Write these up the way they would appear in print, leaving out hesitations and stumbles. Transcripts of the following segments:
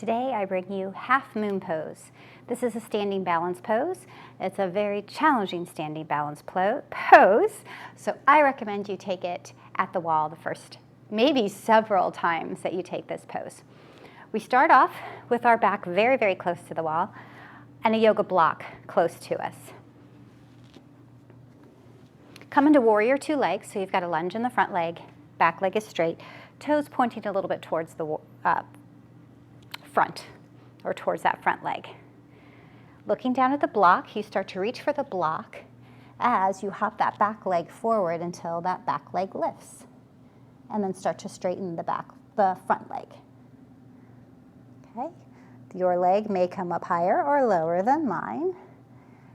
Today I bring you half moon pose. This is a standing balance pose. It's a very challenging standing balance pose, so I recommend you take it at the wall the first, maybe several times that you take this pose. We start off with our back very, very close to the wall and a yoga block close to us. Come into warrior two legs, so you've got a lunge in the front leg, back leg is straight, toes pointing a little bit towards the front, or towards that front leg. Looking down at the block, you start to reach for the block as you hop that back leg forward until that back leg lifts, and then start to straighten the front leg. Okay, your leg may come up higher or lower than mine.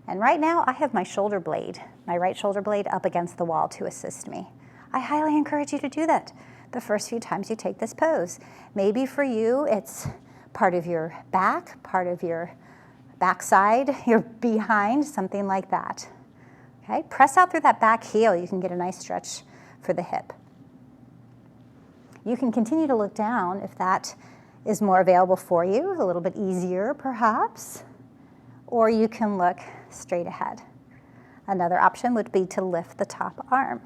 And right now I have my shoulder blade, my right shoulder blade up against the wall to assist me. I highly encourage you to do that the first few times you take this pose. Maybe for you it's part of your back, part of your backside, your behind, something like that. Okay, press out through that back heel. You can get a nice stretch for the hip. You can continue to look down if that is more available for you, a little bit easier perhaps, or you can look straight ahead. Another option would be to lift the top arm.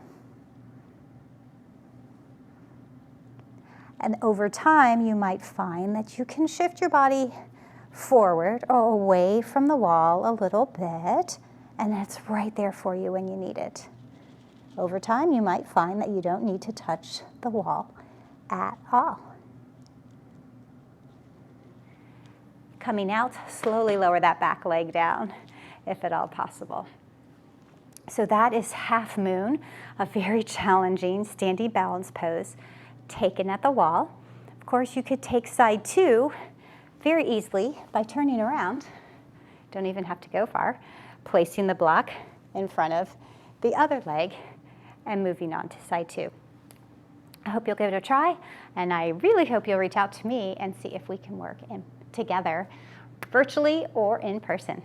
And over time, you might find that you can shift your body forward or away from the wall a little bit, and it's right there for you when you need it. Over time, you might find that you don't need to touch the wall at all. Coming out, slowly lower that back leg down, if at all possible. So that is half moon, a very challenging standing balance pose taken at the wall. Of course, you could take side two very easily by turning around. Don't even have to go far. Placing the block in front of the other leg and moving on to side two. I hope you'll give it a try, and I really hope you'll reach out to me and see if we can work together virtually or in person.